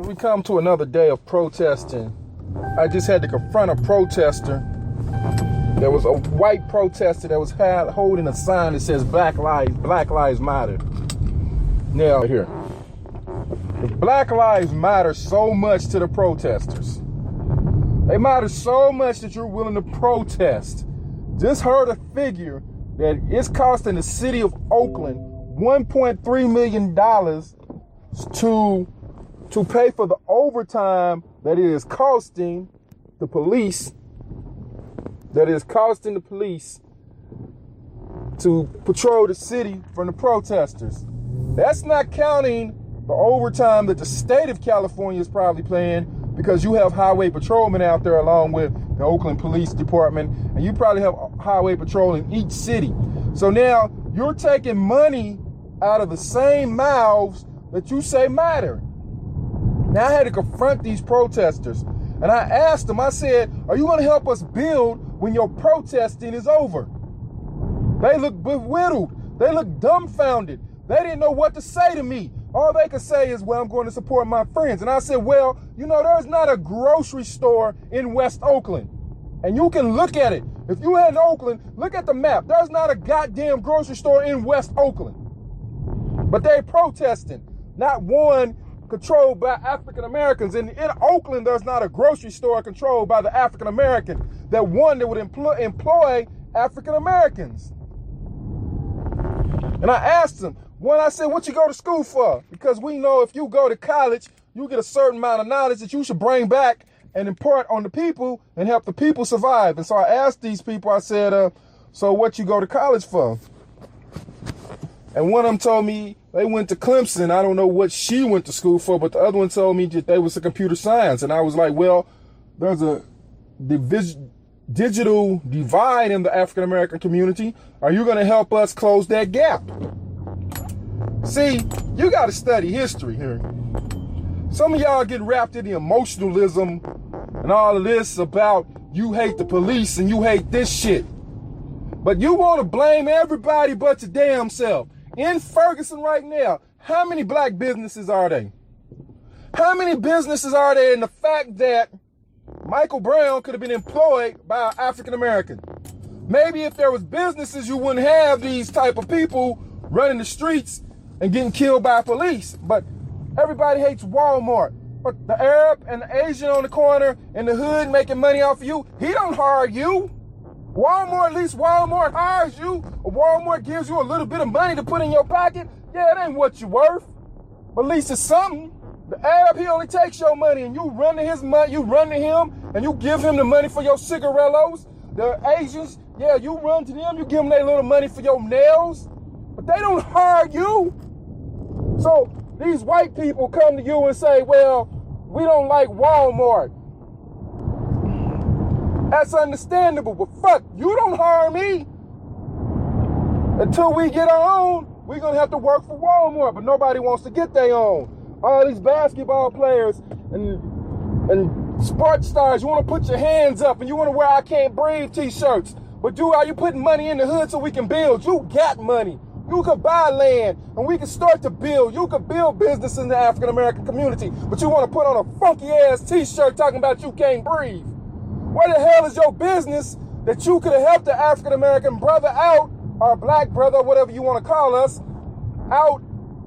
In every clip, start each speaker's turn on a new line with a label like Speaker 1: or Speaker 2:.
Speaker 1: As we come to another day of protesting, I just had to confront a protester. There was a white protester that was holding a sign that says Black Lives Matter. Now here, the Black Lives matter so much to the protesters. They matter so much that you're willing to protest. Just heard a figure that it's costing the city of Oakland $1.3 million to pay for the overtime that it is costing the police, to patrol the city from the protesters. That's not counting the overtime that the state of California is probably paying, because you have highway patrolmen out there along with the Oakland Police Department, and you probably have highway patrol in each city. So now you're taking money out of the same mouths that you say matter. Now I had to confront these protesters, and I asked them, I said, are you going to help us build when your protesting is over? They look bewildered. They look dumbfounded. They didn't know what to say to me. All they could say is, well, I'm going to support my friends. And I said, well, you know, there's not a grocery store in West Oakland. And you can look at it. If you're in Oakland, look at the map. There's not a goddamn grocery store in West Oakland. But they're protesting. Not one controlled by African Americans. And in Oakland, there's not a grocery store controlled by the African American. That one that would employ African Americans. And I asked them, when I said, what you go to school for? Because we know if you go to college, you get a certain amount of knowledge that you should bring back and impart on the people and help the people survive. And so I asked these people, I said, so what you go to college for? And one of them told me they went to Clemson. I don't know what she went to school for, but the other one told me that they was a computer science. And I was like, well, there's a digital divide in the African American community. Are you going to help us close that gap? See, you got to study history here. Some of y'all get wrapped in the emotionalism and all of this about you hate the police and you hate this shit. But you want to blame everybody but your damn self. In Ferguson right now, how many black businesses are they? How many businesses are there in the fact that Michael Brown could have been employed by an African American? Maybe if there was businesses, you wouldn't have these type of people running the streets and getting killed by police. But everybody hates Walmart. But the Arab and the Asian on the corner in the hood making money off of you, he don't hire you. Walmart, at least Walmart hires you. Or Walmart gives you a little bit of money to put in your pocket. Yeah, it ain't what you're worth. But at least it's something. The Arab, he only takes your money and you run to his money, you run to him and you give him the money for your cigarillos. The Asians, yeah, you run to them, you give them their little money for your nails. But they don't hire you. So these white people come to you and say, well, we don't like Walmart. That's understandable, but fuck, you don't hire me. Until we get our own, we're going to have to work for Walmart, but nobody wants to get their own. All these basketball players and sports stars, you want to put your hands up and you want to wear I Can't Breathe t-shirts. But are you putting money in the hood so we can build? You got money. You could buy land and we can start to build. You could build business in the African American community, but you want to put on a funky ass t-shirt talking about you can't breathe. Where the hell is your business that you could have helped the African American brother out, or black brother, or whatever you want to call us, out,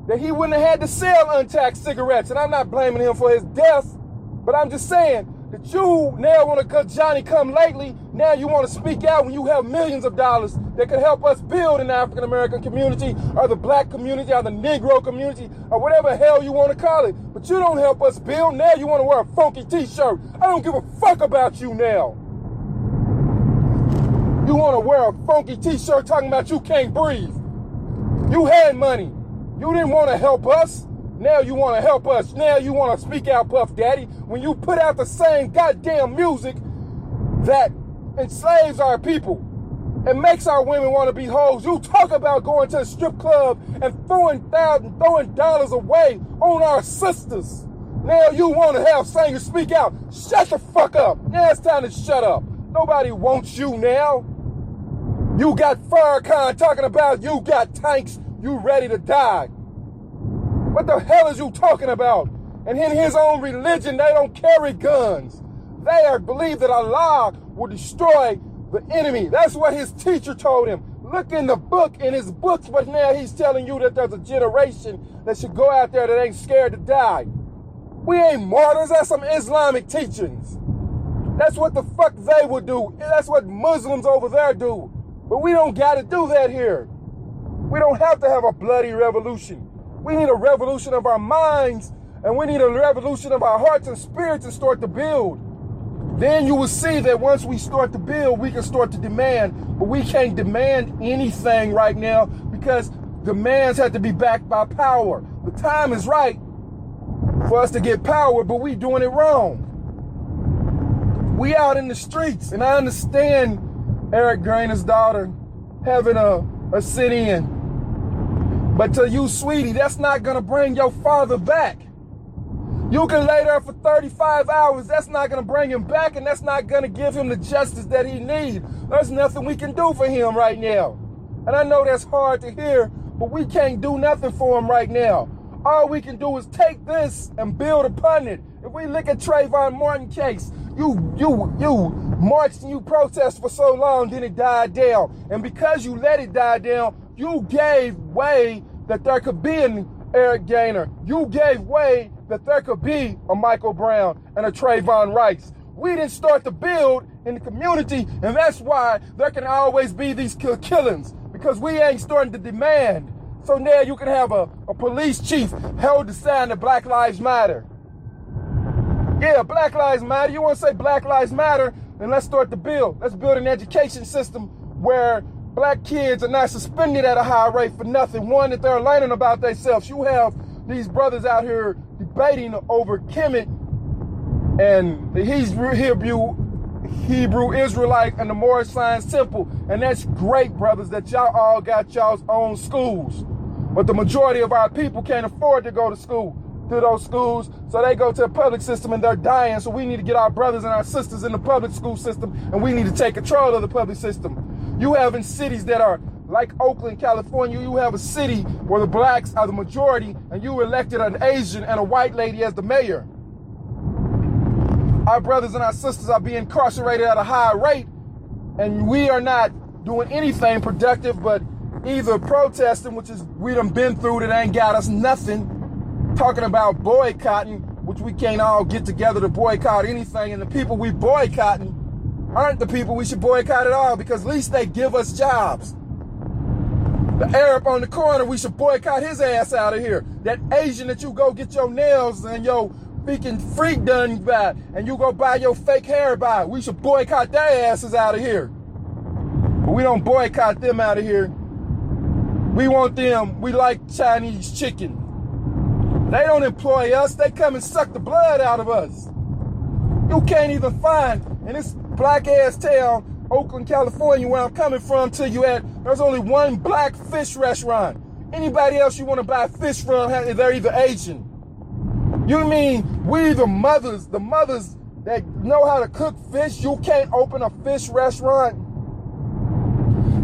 Speaker 1: that he wouldn't have had to sell untaxed cigarettes? And I'm not blaming him for his death, but I'm just saying that you now want to Johnny come lately. Now you want to speak out when you have millions of dollars that could help us build in the African American community, or the black community, or the Negro community, or whatever hell you want to call it. But you don't help us build. Now you want to wear a funky t-shirt. I don't give a fuck about you now. You want to wear a funky t-shirt talking about you can't breathe. You had money. You didn't want to help us. Now you want to help us. Now you want to speak out, Puff Daddy, when you put out the same goddamn music that enslaves our people and makes our women want to be hoes. You talk about going to a strip club and throwing dollars away on our sisters. Now you want to have singers speak out. Shut the fuck up. Now it's time to shut up. Nobody wants you now. You got Farrakhan talking about you got tanks, you ready to die. What the hell is you talking about? And in his own religion, they don't carry guns. They believe that Allah will destroy the enemy. That's what his teacher told him. Look in the book, in his books, but now he's telling you that there's a generation that should go out there that ain't scared to die. We ain't martyrs. That's some Islamic teachings. That's what the fuck they would do. That's what Muslims over there do. But we don't got to do that here. We don't have to have a bloody revolution. We need a revolution of our minds, and we need a revolution of our hearts and spirits and start to build. Then you will see that once we start to build, we can start to demand. But we can't demand anything right now because demands have to be backed by power. The time is right for us to get power, but we doing it wrong. We out in the streets, and I understand Eric Garner's daughter having a sit-in. But to you, sweetie, that's not going to bring your father back. You can lay there for 35 hours. That's not going to bring him back, and that's not going to give him the justice that he needs. There's nothing we can do for him right now. And I know that's hard to hear, but we can't do nothing for him right now. All we can do is take this and build upon it. If we look at Trayvon Martin case, you marched and you protested for so long, then it died down. And because you let it die down, you gave way that there could be an Eric Garner. You gave way that there could be a Michael Brown and a Trayvon Rice. We didn't start to build in the community, and that's why there can always be these killings, because we ain't starting to demand. So now you can have a police chief held the sign that Black Lives Matter. Yeah, Black Lives Matter. You want to say Black Lives Matter, then let's start to build. Let's build an education system where black kids are not suspended at a high rate for nothing. One, that they're learning about themselves. You have these brothers out here debating over Kemet and the Hebrew Israelite and the Moorish Science Temple. And that's great, brothers, that y'all all got y'all's own schools. But the majority of our people can't afford to go to school, to those schools, so they go to the public system and they're dying. So we need to get our brothers and our sisters in the public school system, and we need to take control of the public system. You have in cities that are like Oakland, California, you have a city where the blacks are the majority, and you elected an Asian and a white lady as the mayor. Our brothers and our sisters are being incarcerated at a high rate, and we are not doing anything productive but either protesting, which is we done been through that ain't got us nothing, talking about boycotting, which we can't all get together to boycott anything, and the people we boycotting aren't the people we should boycott at all, because at least they give us jobs. The Arab on the corner, we should boycott his ass out of here. That Asian that you go get your nails and your freaking freak done by, and you go buy your fake hair by, we should boycott their asses out of here. But we don't boycott them out of here. We want them, we like Chinese chicken. They don't employ us, they come and suck the blood out of us. You can't even find, in this black ass town, Oakland, California, where I'm coming from, till you at, there's only one black fish restaurant. Anybody else you want to buy fish from, they're either Asian. You mean we the mothers that know how to cook fish, you can't open a fish restaurant?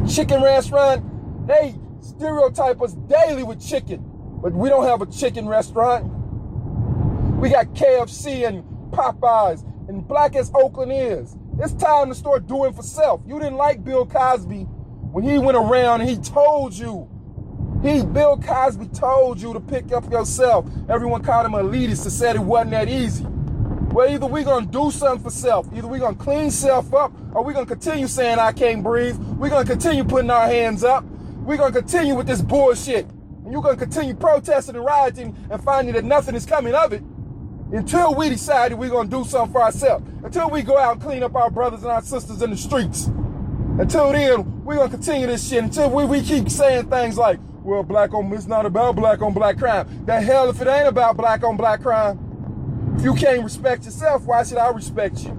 Speaker 1: Chicken restaurant, they stereotype us daily with chicken, but we don't have a chicken restaurant. We got KFC and Popeyes, and black as Oakland is, it's time to start doing for self. You didn't like Bill Cosby when he went around and he told you, Bill Cosby told you to pick up yourself. Everyone called him elitist and said it wasn't that easy. Well, either we're going to do something for self, either we're going to clean self up, or we're going to continue saying I can't breathe. We're going to continue putting our hands up. We're going to continue with this bullshit. And you're going to continue protesting and rioting and finding that nothing is coming of it until we decide that we're going to do something for ourselves. Until we go out and clean up our brothers and our sisters in the streets. Until then, we're going to continue this shit until we keep saying things like, well, it's not about black on black crime. The hell if it ain't about black on black crime. If you can't respect yourself, why should I respect you?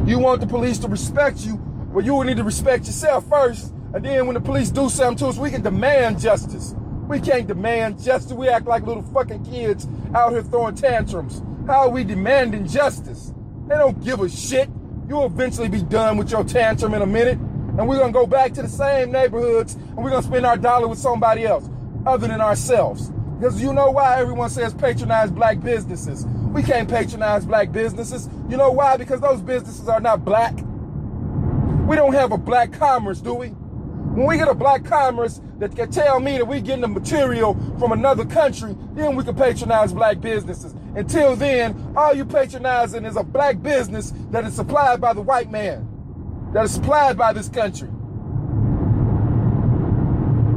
Speaker 1: You want the police to respect you, well, you will need to respect yourself first. And then when the police do something to us, we can demand justice. We can't demand justice. We act like little fucking kids out here throwing tantrums. How are we demanding justice? They don't give a shit. You'll eventually be done with your tantrum in a minute. And we're going to go back to the same neighborhoods, and we're going to spend our dollar with somebody else other than ourselves. Because you know why everyone says patronize black businesses? We can't patronize black businesses. You know why? Because those businesses are not black. We don't have a black commerce, do we? When we get a black commerce that can tell me that we're getting the material from another country, then we can patronize black businesses. Until then, all you patronizing is a black business that is supplied by the white man, that is supplied by this country.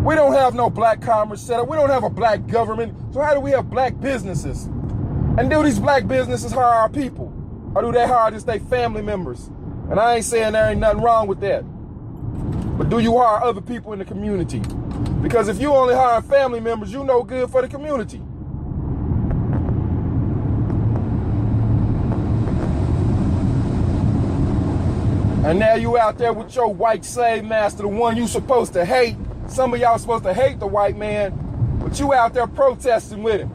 Speaker 1: We don't have no black commerce set up. We don't have a black government. So how do we have black businesses? And do these black businesses hire our people? Or do they hire just their family members? And I ain't saying there ain't nothing wrong with that. But do you hire other people in the community? Because if you only hire family members, you no good for the community. And now you out there with your white slave master, the one you supposed to hate. Some of y'all supposed to hate the white man, but you out there protesting with him.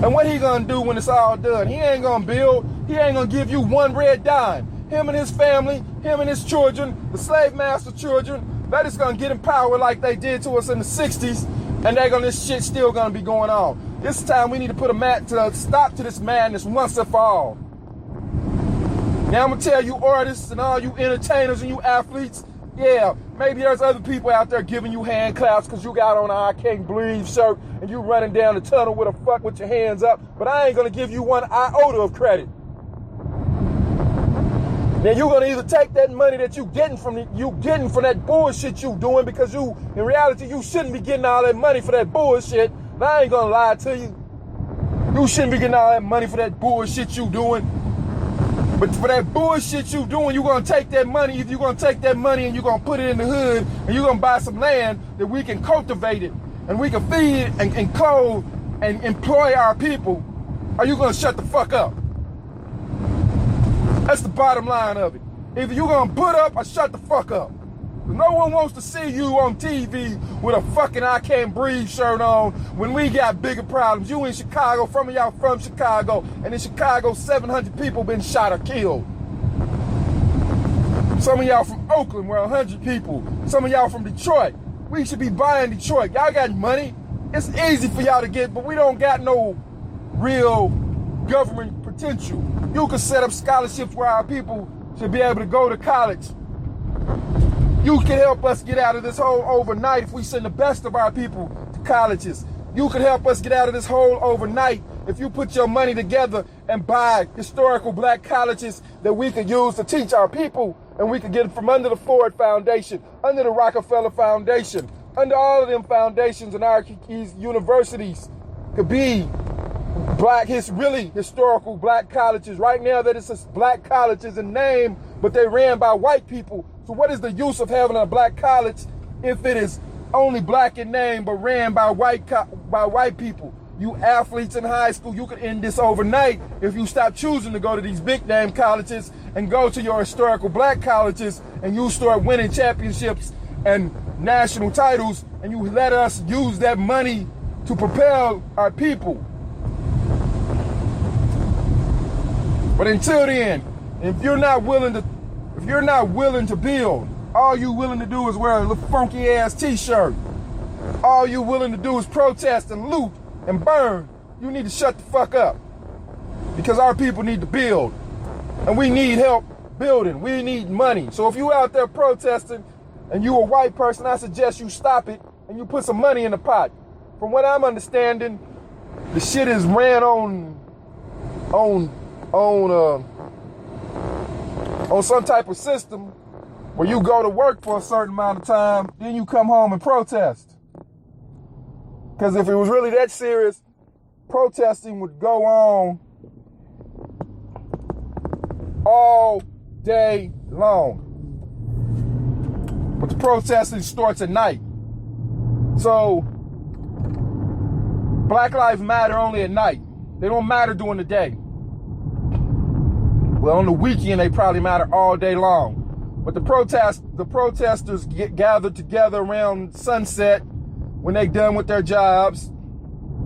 Speaker 1: And what he gonna do when it's all done? He ain't gonna build. He ain't gonna give you one red dime. Him and his family, him and his children, the slave master children, they're just gonna get in power like they did to us in the 60s, and this shit still gonna be going on. This time we need to put a stop to this madness once and for all. Now I'm gonna tell you artists and all you entertainers and you athletes, yeah, maybe there's other people out there giving you hand claps because you got on an I Can't Breathe shirt and you running down the tunnel with a fuck with your hands up, but I ain't gonna give you one iota of credit. Now you're gonna either take that money that you getting from that bullshit you doing, because in reality you shouldn't be getting all that money for that bullshit. And I ain't gonna lie to you. You shouldn't be getting all that money for that bullshit you doing. But for that bullshit you doing, you're gonna take that money. If you're gonna take that money and you're gonna put it in the hood and you're gonna buy some land that we can cultivate it and we can feed and clothe and employ our people, are you gonna shut the fuck up? That's the bottom line of it. Either you're gonna put up or shut the fuck up. No one wants to see you on TV with a fucking I Can't Breathe shirt on when we got bigger problems. You in Chicago, some of y'all from Chicago, and in Chicago 700 people been shot or killed. Some of y'all from Oakland where 100 people. Some of y'all from Detroit. We should be buying Detroit. Y'all got money. It's easy for y'all to get, but we don't got no real government potential. You can set up scholarships where our people should be able to go to college. You can help us get out of this hole overnight if we send the best of our people to colleges. You can help us get out of this hole overnight if you put your money together and buy historical black colleges that we could use to teach our people, and we could get it from under the Ford Foundation, under the Rockefeller Foundation, under all of them foundations and our universities could be really historical black colleges. Right now that it's black colleges in name, but they ran by white people. So what is the use of having a black college if it is only black in name but ran by white people? You athletes in high school, you could end this overnight if you stop choosing to go to these big name colleges and go to your historical black colleges, and you start winning championships and national titles, and you let us use that money to propel our people. But until then, if you're not willing to build, all you willing to do is wear a little funky ass t-shirt. All you willing to do is protest and loot and burn. You need to shut the fuck up. Because our people need to build. And we need help building. We need money. So if you out there protesting and you a white person, I suggest you stop it and you put some money in the pot. From what I'm understanding, the shit is ran on some type of system where you go to work for a certain amount of time, then you come home and protest. Because if it was really that serious, protesting would go on all day long. But the protesting starts at night. So Black Lives Matter only at night. They don't matter during the day. Well, on the weekend, they probably matter all day long. But the protesters get gathered together around sunset when they done with their jobs,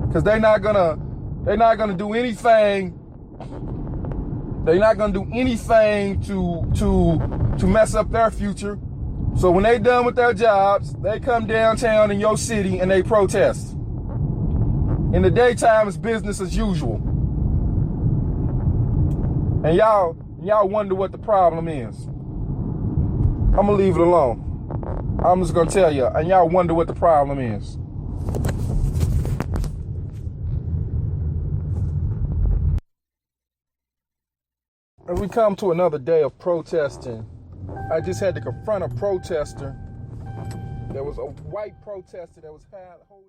Speaker 1: because they're not gonna do anything. They're not gonna do anything to mess up their future. So when they done with their jobs, they come downtown in your city and they protest. In the daytime, it's business as usual. And y'all wonder what the problem is. I'm gonna leave it alone. I'm just gonna tell you, and y'all wonder what the problem is. And we come to another day of protesting. I just had to confront a protester. There was a white protester that was holding